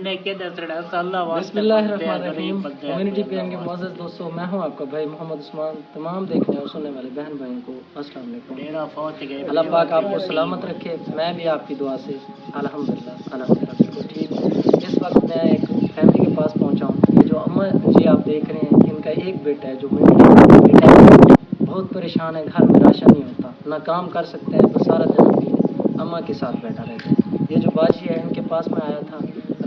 बिस्मिल्लाहिर्रहमानिर्रहीम। Community pen के मुअज़्ज़ज़ दोस्तों, मैं हूं आपका भाई मोहम्मद उस्मान। तमाम देखने और सुनने वाले बहन भाइयों को अस्सलाम वालेकुम। अल्लाह पाक आपको सलामत रखे। मैं भी आपकी दुआ से अल्हम्दुलिल्लाह बिल्कुल ठीक हूँ। इस वक्त मैं एक फैमिली के पास पहुंचा हूँ। ये जो अम्मा जी आप देख रहे हैं, इनका एक बेटा है जो बहुत परेशान है। घर में राशन नहीं होता, ना काम कर सकते हैं, बस सारा दिन अपनी अम्मा के साथ बैठा रहता है। ये जो बाजी है, इनके पास में आया था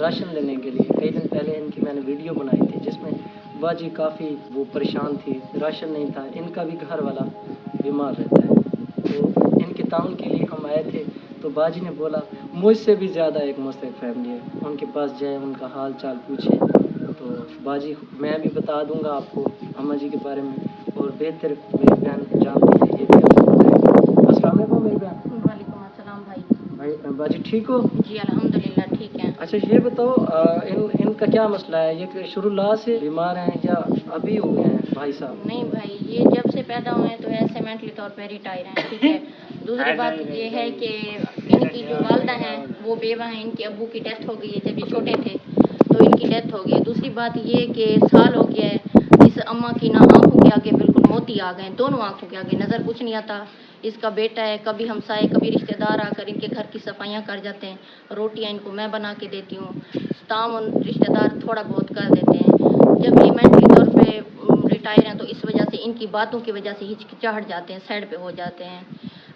राशन लेने के लिए। कई दिन पहले इनकी मैंने वीडियो बनाई थी जिसमें बाजी काफ़ी वो परेशान थी, राशन नहीं था। इनका भी घर वाला बीमार रहता है, तो इनके ताउन के लिए हम आए थे। तो बाजी ने बोला मुझसे भी ज़्यादा एक मुस्तैक फैमिली है, उनके पास जाए, उनका हाल चाल पूछे। तो बाजी मैं भी बता दूंगा आपको अम्मा जी के बारे में, और बेहतर मेरी बहन जानती है, ये भी आपको बताएगी। अस्सलाम वालेकुम मेरी बहन। वालेकुम अस्सलाम भाई। बाजी ठीक हो? जी अल्हम्दुलिल्लाह ठीक है। अच्छा ये बताओ, इनका क्या मसला है? ये शुरुआत से बीमार हैं या अभी हुए हैं भाई साहब? नहीं भाई, ये जब से पैदा हुए हैं तो ऐसे मेंटली तौर पे रिटायर हैं, ठीक है। दूसरी बात ये है कि इनकी जो वालदा हैं वो बेवा हैं। इनके अब्बू की डेथ हो गई है जब ये छोटे थे, तो इनकी डेथ हो गई। दूसरी बात ये कि साल हो गया है इस अम्मा की ना आंखों के आगे बिल्कुल मोती आ गए, दोनों आंखों के आगे नज़र कुछ नहीं आता। इसका बेटा है, कभी हमसाए कभी रिश्तेदार आकर इनके घर की सफाइयाँ कर जाते हैं, रोटियां इनको मैं बना के देती हूँ, ताउन रिश्तेदार थोड़ा बहुत कर देते हैं। जब ये मेंटली तौर पे रिटायर हैं तो इस वजह से इनकी बातों की वजह से हिचकिचाहट जाते हैं, साइड पे हो जाते हैं।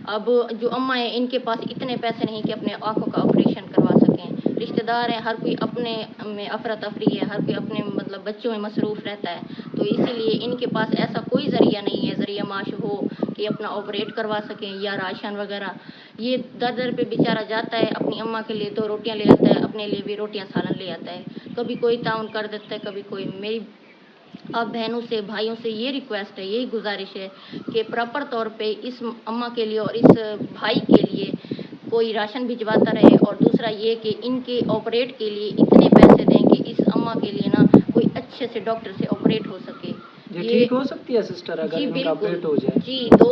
अब जो अम्मा है इनके पास इतने पैसे नहीं कि अपने आंखों का ऑपरेशन करवा सकें। रिश्तेदार हैं, हर कोई अपने में अफरा तफरी है, हर कोई अपने मतलब बच्चों में मसरूफ़ रहता है, तो इसीलिए इनके पास ऐसा कोई ज़रिया नहीं है, ज़रिया माश हो कि अपना ऑपरेट करवा सकें या राशन वगैरह। ये दर दर पे बेचारा जाता है, अपनी अम्मा के लिए 2 रोटियां ले आता है, अपने लिए भी रोटियां सालन ले आता है। कभी कोई ताउन कर देता है, कभी कोई। मेरी अब बहनों से भाइयों से ये रिक्वेस्ट है, यही गुजारिश है कि प्रॉपर तौर पे इस अम्मा के लिए और इस भाई के लिए कोई राशन भिजवाता रहे। और दूसरा ये कि इनके ऑपरेट के लिए इतने पैसे दें कि इस अम्मा के लिए ना कोई अच्छे से डॉक्टर से ऑपरेट हो सके। ये ठीक हो सकती है सिस्टर अगर जी इनका ऑपरेट हो जाए? जी 2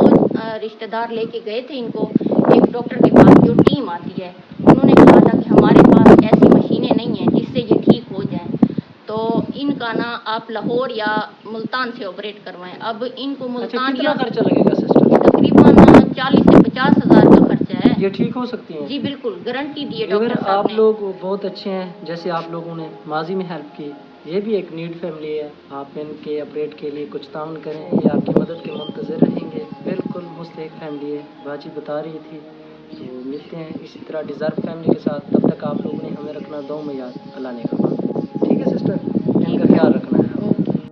रिश्तेदार लेके गए थे इनको एक डॉक्टर के पास, जो टीम आती है। उन्होंने कहा था कि हमारे पास ऐसी मशीनें नहीं हैं जिससे ये ठीक हो जाएं, तो इनका ना आप लाहौर या मुल्तान से ऑपरेट करवाएं। अब इनको मुल्तान कितना या खर्चा लगेगा सिस्टर? तकरीबन 40 से 50 हज़ार का खर्चा है। ये ठीक हो सकती हैं? जी बिल्कुल, गारंटी दी है अगर डॉक्टर साहब आप ने। लोग बहुत अच्छे हैं, जैसे आप लोगों ने माजी में हेल्प की, ये भी एक नीड फैमिली है, आप इनके अपडेट के लिए कुछ ताउन करें, ये आपकी मदद के मुंतज़िर रहेंगे। बिल्कुल मुस्तहिक फैमिली है, बाजी बता रही थी। तो मिलते हैं इसी तरह डिज़र्व फैमिली के साथ, तब तक आप लोगों ने हमें रखना दुआ में याद। अल्लाह ने कहा। ठीक है सिस्टर।